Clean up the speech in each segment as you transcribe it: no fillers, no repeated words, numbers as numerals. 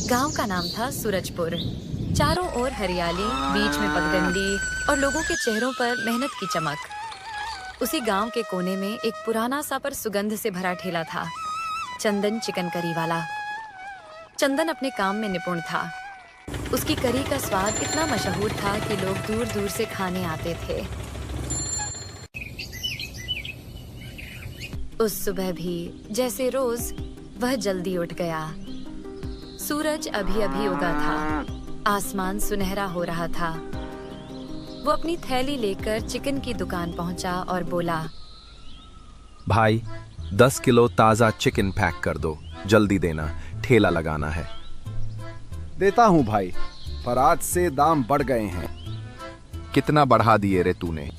गांव का नाम था सूरजपुर। चारों ओर हरियाली, बीच में पगडंडी और लोगों के चेहरों पर मेहनत की चमक। उसी गांव के कोने में एक पुराना सा पर सुगंध से भरा ठेला था, चंदन चिकन करी वाला। चंदन अपने काम में निपुण था। उसकी करी का स्वाद इतना मशहूर था कि लोग दूर दूर से खाने आते थे। उस सुबह भी जैसे रोज वह जल्दी उठ गया। सूरज अभी अभी उगा था, आसमान सुनहरा हो रहा था। वो अपनी थैली लेकर चिकन की दुकान पहुंचा और बोला, भाई 10 किलो ताज़ा चिकन पैक कर दो, जल्दी देना, ठेला लगाना है। देता हूँ भाई, पर आज से दाम बढ़ गए हैं। कितना बढ़ा दिए रे तूने?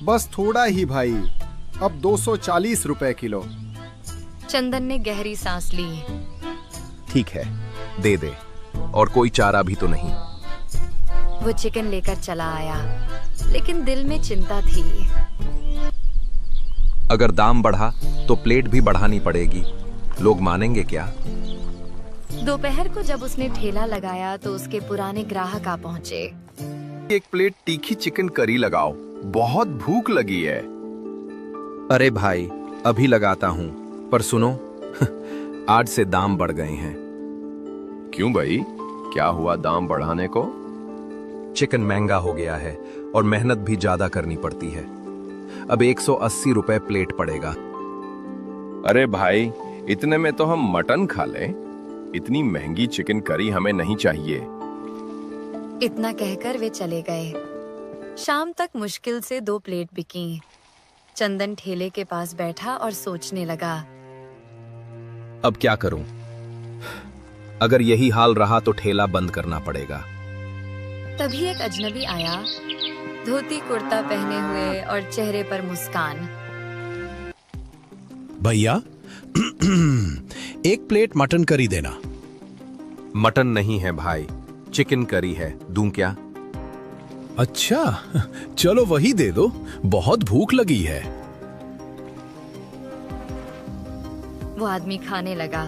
बस थोड़ा ही भाई, अब 240 रुपए किलो। चंदन ने गहरी सांस ली। ठीक है, दे दे, और कोई चारा भी तो नहीं। वो चिकन लेकर चला आया, लेकिन दिल में चिंता थी। अगर दाम बढ़ा तो प्लेट भी बढ़ानी पड़ेगी, लोग मानेंगे क्या? दोपहर को जब उसने ठेला लगाया तो उसके पुराने ग्राहक आ पहुंचे। एक प्लेट तीखी चिकन करी लगाओ, बहुत भूख लगी है। अरे भाई, अभी लगाता हूँ, पर सुनो आज से दाम बढ़ गए हैं। क्यों भाई, क्या हुआ दाम बढ़ाने को? चिकन महंगा हो गया है और मेहनत भी ज्यादा करनी पड़ती है। अब 180 रुपए प्लेट पड़ेगा। अरे भाई, इतने में तो हम मटन खा लें। इतनी महंगी चिकन करी हमें नहीं चाहिए। इतना कहकर वे चले गए। शाम तक मुश्किल से 2 प्लेट बिकी। चंदन ठेले के पास बैठा और सोचने लगा, अब क्या करूं? अगर यही हाल रहा तो ठेला बंद करना पड़ेगा। तभी एक अजनबी आया, धोती कुर्ता पहने हुए और चेहरे पर मुस्कान। भैया एक प्लेट मटन करी देना। मटन नहीं है भाई, चिकन करी है, दूं क्या? अच्छा, चलो वही दे दो, बहुत भूख लगी है। वो आदमी खाने लगा।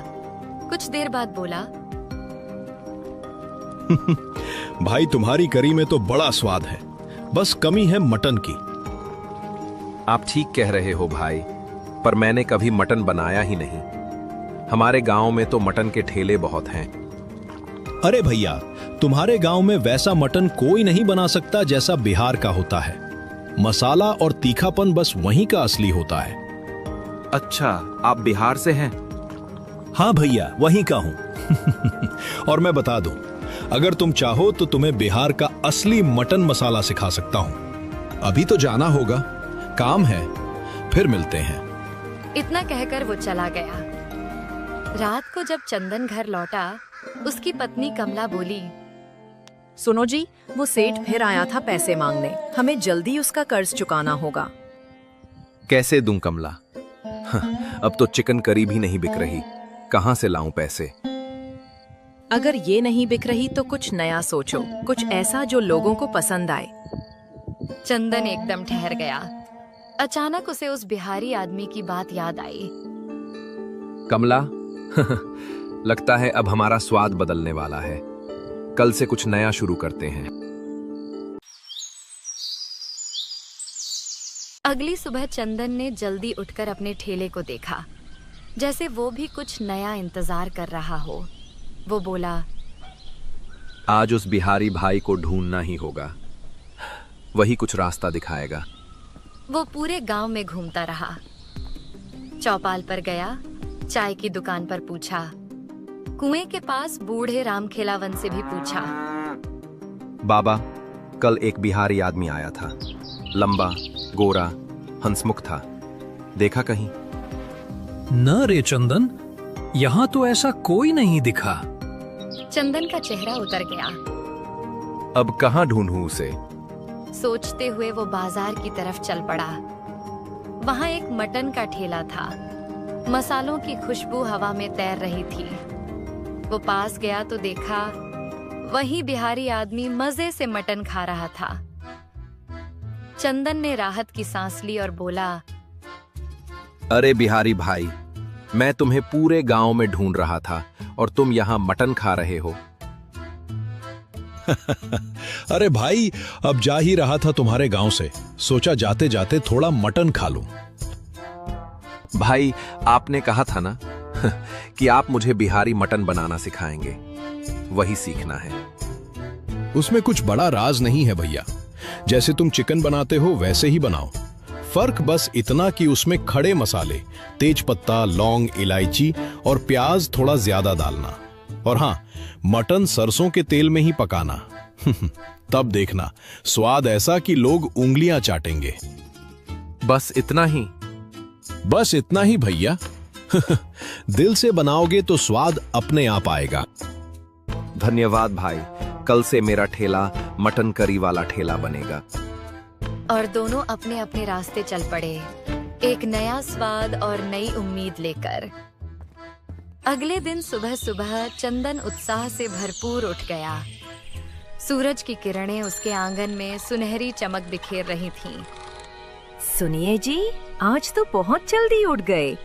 कुछ देर बाद बोला, भाई तुम्हारी करी में तो बड़ा स्वाद है, बस कमी है मटन की। आप ठीक कह रहे हो भाई, पर मैंने कभी मटन बनाया ही नहीं। हमारे गांव में तो मटन के ठेले बहुत हैं। अरे भैया, तुम्हारे गांव में वैसा मटन कोई नहीं बना सकता जैसा बिहार का होता है। मसाला और तीखापन बस वहीं का असली होता है। अच्छा, आप बिहार से हैं? हाँ भैया, वहीं का हूं। और मैं बता दूं, अगर तुम चाहो तो तुम्हें बिहार का असली मटन मसाला सिखा सकता हूं। अभी तो जाना होगा, काम है, फिर मिलते हैं। इतना कहकर वो चला गया। रात को जब चंदन घर लौटा, उसकी पत्नी कमला बोली, सुनो जी, वो सेठ फिर आया था पैसे मांगने। हमें जल्दी उसका कर्ज चुकाना होगा। कैसे दूं कमला? अब तो चिकन करी भी नहीं बिक रही, कहां से लाऊं पैसे? अगर ये नहीं बिक रही तो कुछ नया सोचो, कुछ ऐसा जो लोगों को पसंद आए। चंदन एकदम ठहर गया। अचानक उसे उस बिहारी आदमी की बात याद आई। कमला लगता है अब हमारा स्वाद बदलने वाला है। कल से कुछ नया शुरू करते हैं। अगली सुबह चंदन ने जल्दी उठकर अपने ठेले को देखा, जैसे वो भी कुछ नया इंतजार कर रहा हो। वो बोला, आज उस बिहारी भाई को ढूंढना ही होगा, वही कुछ रास्ता दिखाएगा। वो पूरे गांव में घूमता रहा। चौपाल पर गया, चाय की दुकान पर पूछा, कुएं के पास बूढ़े राम खेलावन से भी पूछा। बाबा, कल एक बिहारी आदमी आया था, लंबा, गोरा, हंसमुख था, देखा कहीं? न रे चंदन, यहाँ तो ऐसा कोई नहीं दिखा। चंदन का चेहरा उतर गया। अब कहाँ ढूंढूं उसे? सोचते हुए वो बाजार की तरफ चल पड़ा। वहां एक मटन का ठेला था। मसालों की खुशबू हवा में तैर रही थी। वो पास गया तो देखा, वही बिहारी आदमी मजे से मटन खा रहा था। चंदन ने राहत की सांस ली और बोला, अरे बिहारी भाई, मैं तुम्हें पूरे गांव में ढूंढ रहा था और तुम यहाँ मटन खा रहे हो। अरे भाई, अब जा ही रहा था तुम्हारे गांव से, सोचा जाते जाते थोड़ा मटन खा लूं। भाई, आपने कहा था ना कि आप मुझे बिहारी मटन बनाना सिखाएंगे, वही सीखना है। उसमें कुछ बड़ा राज नहीं है भैया, जैसे तुम चिकन बनाते हो वैसे ही बनाओ। फर्क बस इतना कि उसमें खड़े मसाले, तेज पत्ता, लौंग, इलायची और प्याज थोड़ा ज्यादा डालना। और हाँ, मटन सरसों के तेल में ही पकाना। तब देखना स्वाद ऐसा कि लोग उंगलियां चाटेंगे। बस इतना ही? बस इतना ही भैया। दिल से बनाओगे तो स्वाद अपने आप आएगा। धन्यवाद भाई, कल से मेरा ठेला मटन करी वाला ठेला बनेगा। और दोनों अपने अपने रास्ते चल पड़े, एक नया स्वाद और नई उम्मीद लेकर। अगले दिन सुबह सुबह चंदन उत्साह से भरपूर उठ गया। सूरज की किरणें उसके आंगन में सुनहरी चमक बिखेर रही थीं। सुनिए जी, आज तो बहुत जल्दी उठ गए।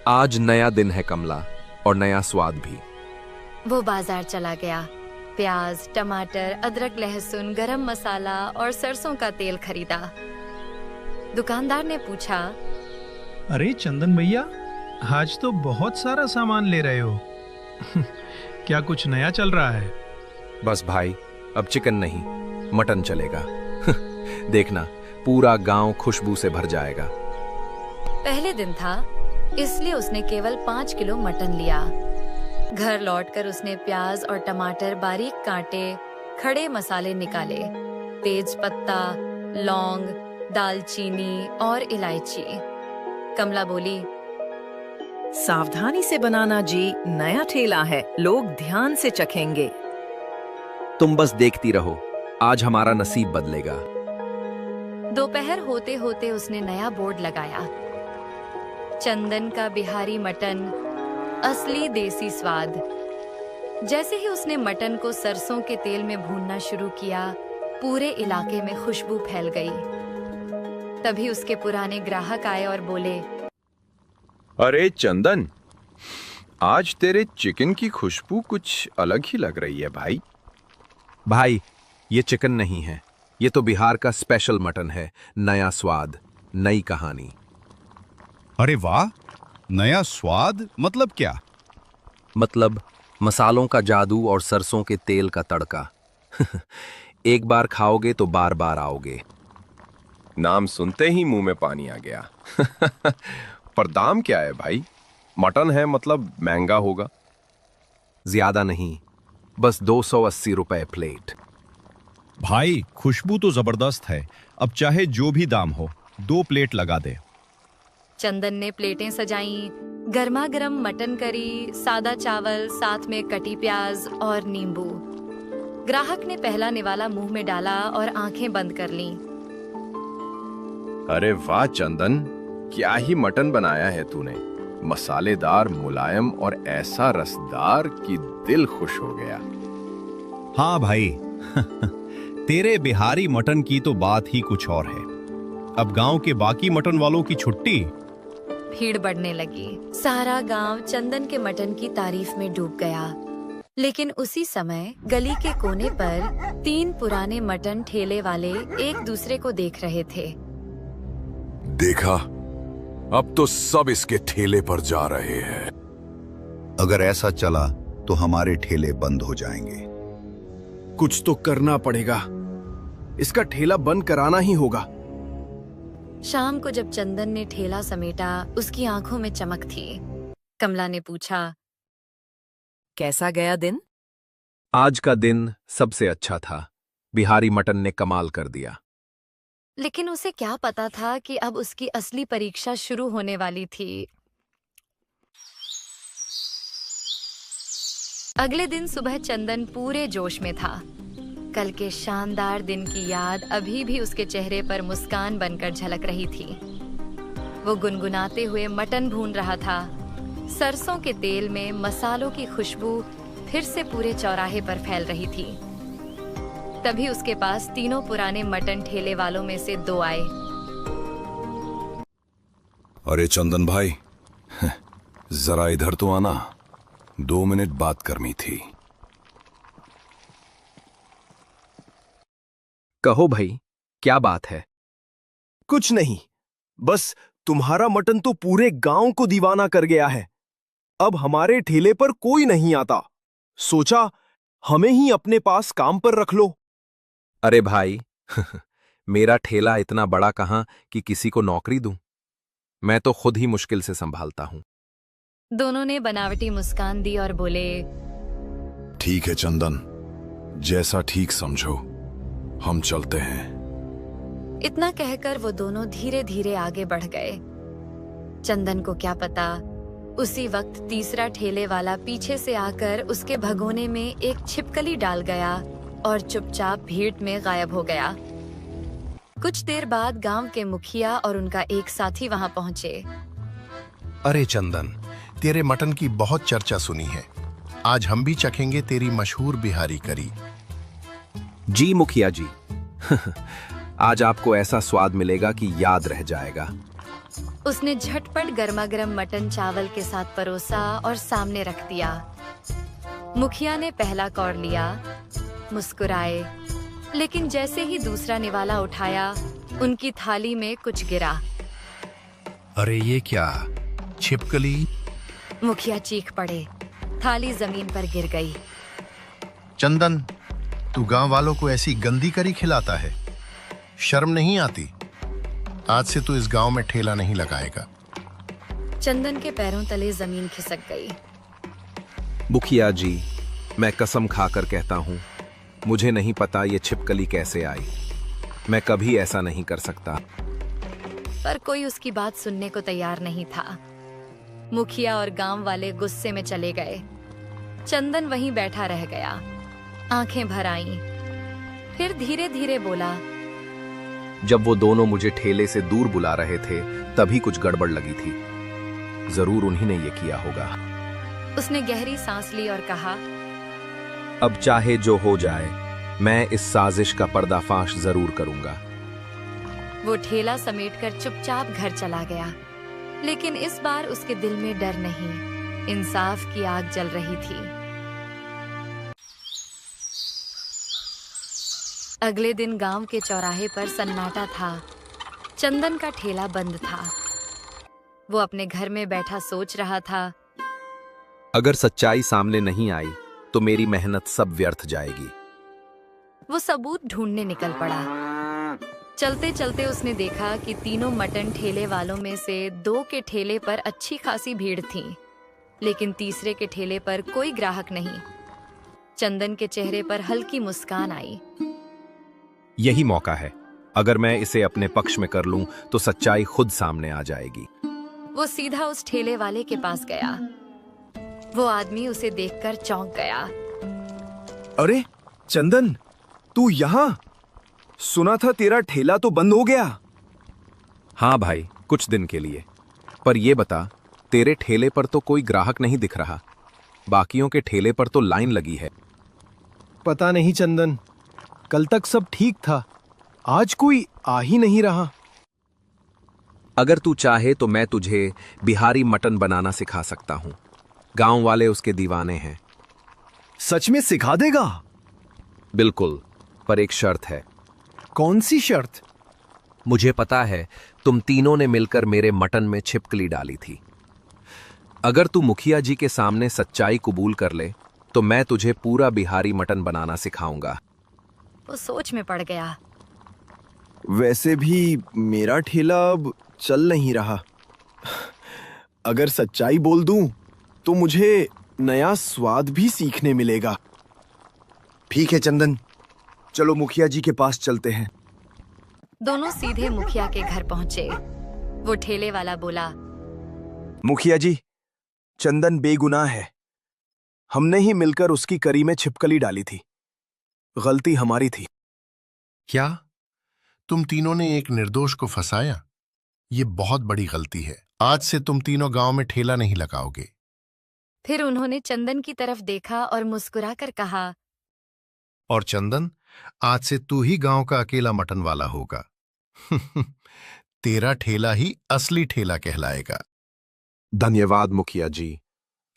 आज नया दिन है कमला, और नया स्वाद भी। वो बाजार चला गया। प्याज, टमाटर, अदरक, लहसुन, गरम मसाला और सरसों का तेल खरीदा। दुकानदार ने पूछा, अरे चंदन भैया, आज तो बहुत सारा सामान ले रहे हो। क्या कुछ नया चल रहा है? बस भाई, अब चिकन नहीं, मटन चलेगा। देखना, पूरा गांव खुशबू से भर जाएगा। पहले दिन था, इसलिए उसने केवल 5 किलो मटन लिया। घर लौटकर उसने प्याज और टमाटर बारीक काटे, खड़े मसाले निकाले, तेज पत्ता, लौंग, दालचीनी और इलायची। कमला बोली, सावधानी से बनाना जी, नया ठेला है, लोग ध्यान से चखेंगे। तुम बस देखती रहो, आज हमारा नसीब बदलेगा। दोपहर होते होते उसने नया बोर्ड लगाया, चंदन का बिहारी मटन, असली देसी स्वाद। जैसे ही उसने मटन को सरसों के तेल में भूनना शुरू किया, पूरे इलाके में खुशबू फैल गई। तभी उसके पुराने ग्राहक आए और बोले, अरे चंदन, आज तेरे चिकन की खुशबू कुछ अलग ही लग रही है भाई। भाई, ये चिकन नहीं है, ये तो बिहार का स्पेशल मटन है। नया स्वाद, नई कहानी। अरे वाह, नया स्वाद मतलब क्या? मतलब मसालों का जादू और सरसों के तेल का तड़का। एक बार खाओगे तो बार बार आओगे। नाम सुनते ही मुंह में पानी आ गया। पर दाम क्या है भाई? मटन है मतलब महंगा होगा। ज्यादा नहीं, बस 280 रुपए प्लेट। भाई, खुशबू तो जबरदस्त है। अब चाहे जो भी दाम हो, 2 प्लेट लगा दे। चंदन ने प्लेटें सजाईं, गर्मा गर्म मटन करी, सादा चावल, साथ में कटी प्याज और नींबू। ग्राहक ने पहला निवाला मुंह में डाला और आंखें बंद कर लीं। अरे वाह चंदन, क्या ही मटन बनाया है तूने। मसालेदार, मुलायम और ऐसा रसदार कि दिल खुश हो गया। हाँ भाई, तेरे बिहारी मटन की तो बात ही कुछ और है। अब गांव के बाकी मटन वालों की छुट्टी। भीड़ बढ़ने लगी। सारा गांव चंदन के मटन की तारीफ में डूब गया। लेकिन उसी समय गली के कोने पर 3 पुराने मटन ठेले वाले एक दूसरे को देख रहे थे। देखा, अब तो सब इसके ठेले पर जा रहे हैं। अगर ऐसा चला तो हमारे ठेले बंद हो जाएंगे। कुछ तो करना पड़ेगा, इसका ठेला बंद कराना ही होगा। शाम को जब चंदन ने ठेला समेटा, उसकी आंखों में चमक थी। कमला ने पूछा, कैसा गया दिन? आज का दिन सबसे अच्छा था। बिहारी मटन ने कमाल कर दिया। लेकिन उसे क्या पता था कि अब उसकी असली परीक्षा शुरू होने वाली थी। अगले दिन सुबह चंदन पूरे जोश में था। कल के शानदार दिन की याद अभी भी उसके चेहरे पर मुस्कान बनकर झलक रही थी। वो गुनगुनाते हुए मटन भून रहा था। सरसों के तेल में मसालों की खुशबू फिर से पूरे चौराहे पर फैल रही थी। तभी उसके पास 3 पुराने मटन ठेले वालों में से 2 आए। अरे चंदन भाई, जरा इधर तो आना, 2 मिनट बात करनी थी। कहो भाई, क्या बात है? कुछ नहीं, बस तुम्हारा मटन तो पूरे गांव को दीवाना कर गया है। अब हमारे ठेले पर कोई नहीं आता, सोचा हमें ही अपने पास काम पर रख लो। अरे भाई मेरा ठेला इतना बड़ा कहां कि किसी को नौकरी दूं। मैं तो खुद ही मुश्किल से संभालता हूं। दोनों ने बनावटी मुस्कान दी और बोले, ठीक है चंदन, जैसा ठीक समझो, हम चलते हैं। इतना कहकर वो दोनों धीरे धीरे आगे बढ़ गए। चंदन को क्या पता, उसी वक्त तीसरा ठेले वाला पीछे से आकर उसके भगोने में एक छिपकली डाल गया और चुपचाप भीड़ में गायब हो गया। कुछ देर बाद गांव के मुखिया और उनका एक साथी वहां पहुंचे। अरे चंदन, तेरे मटन की बहुत चर्चा सुनी है, आज हम भी चखेंगे तेरी मशहूर बिहारी करी। जी मुखिया जी आज आपको ऐसा स्वाद मिलेगा कि याद रह जाएगा। उसने झटपट गर्मा गर्म मटन चावल के साथ परोसा और सामने रख दिया। मुखिया ने पहला कौर लिया, मुस्कुराए, लेकिन जैसे ही दूसरा निवाला उठाया, उनकी थाली में कुछ गिरा। अरे ये क्या, छिपकली? मुखिया चीख पड़े, थाली जमीन पर गिर गई। चंदन, तू गांव वालों को ऐसी गंदी करी खिलाता है, शर्म नहीं आती? आज से तू इस गांव में ठेला नहीं लगाएगा। चंदन के पैरों तले जमीन खिसक गई। मुखिया जी, मैं कसम खाकर कहता हूं, मुझे नहीं पता ये छिपकली कैसे आई। मैं कभी ऐसा नहीं कर सकता। पर कोई उसकी बात सुनने को तैयार नहीं था। मुखिया और गांव वाले गुस्से में चले गए। चंदन वहीं बैठा रह गया, आंखें भर आईं। फिर धीरे धीरे बोला, जब वो दोनों मुझे ठेले से दूर बुला रहे थे, तभी कुछ गड़बड़ लगी थी। जरूर उन्हीं ने ये किया होगा। उसने गहरी सांस ली और कहा, अब चाहे जो हो जाए, मैं इस साजिश का पर्दाफाश जरूर करूंगा। वो ठेला समेटकर चुपचाप घर चला गया। लेकिन इस बार उसके दिल में डर नहीं, इंसाफ की आग जल रही थी। अगले दिन गांव के चौराहे पर सन्नाटा था। चंदन का ठेला बंद था। वो अपने घर में बैठा सोच रहा था, अगर सच्चाई सामने नहीं आई तो मेरी मेहनत सब व्यर्थ जाएगी। वो सबूत ढूंढने निकल पड़ा। चलते चलते उसने देखा कि तीनों मटन ठेले वालों में से 2 के ठेले पर अच्छी खासी भीड़ थी, लेकिन तीसरे के ठेले पर कोई ग्राहक नहीं। चंदन के चेहरे पर हल्की मुस्कान आई। यही मौका है, अगर मैं इसे अपने पक्ष में कर लूं तो सच्चाई खुद सामने आ जाएगी। वो सीधा उस ठेले वाले के पास गया। वो आदमी उसे देखकर चौंक गया। अरे चंदन, तू यहाँ? सुना था तेरा ठेला तो बंद हो गया। हाँ भाई, कुछ दिन के लिए। पर ये बता, तेरे ठेले पर तो कोई ग्राहक नहीं दिख रहा। बाकियों के ठेले पर तो लाइन लगी है। पता नहीं चंदन, कल तक सब ठीक था, आज कोई आ ही नहीं रहा। अगर तू चाहे तो मैं तुझे बिहारी मटन बनाना सिखा सकता हूँ। गांव वाले उसके दीवाने हैं। सच में सिखा देगा? बिल्कुल, पर एक शर्त है। कौन सी शर्त? मुझे पता है तुम तीनों ने मिलकर मेरे मटन में छिपकली डाली थी। अगर तू मुखिया जी के सामने सच्चाई कबूल कर ले तो मैं तुझे पूरा बिहारी मटन बनाना सिखाऊंगा। वो सोच में पड़ गया। वैसे भी मेरा ठेला अब चल नहीं रहा। अगर सच्चाई बोल दूं तो मुझे नया स्वाद भी सीखने मिलेगा। ठीक है चंदन, चलो मुखिया जी के पास चलते हैं। दोनों सीधे मुखिया के घर पहुंचे। वो ठेले वाला बोला, मुखिया जी, चंदन बेगुनाह है। हमने ही मिलकर उसकी करी में छिपकली डाली थी। गलती हमारी थी। क्या तुम तीनों ने एक निर्दोष को फंसाया? ये बहुत बड़ी गलती है। आज से तुम तीनों गांव में ठेला नहीं लगाओगे। फिर उन्होंने चंदन की तरफ देखा और मुस्कुराकर कहा, और चंदन, आज से तू ही गांव का अकेला मटन वाला होगा। तेरा ठेला ही असली ठेला कहलाएगा। धन्यवाद मुखिया जी,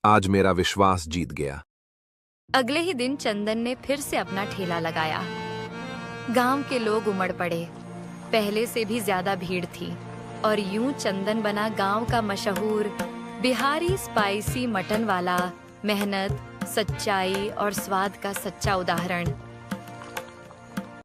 आज मेरा विश्वास जीत गया। अगले ही दिन चंदन ने फिर से अपना ठेला लगाया। गांव के लोग उमड़ पड़े। पहले से भी ज्यादा भीड़ थी और यूं चंदन बना गांव का मशहूर बिहारी स्पाइसी मटन वाला, मेहनत, सच्चाई और स्वाद का सच्चा उदाहरण।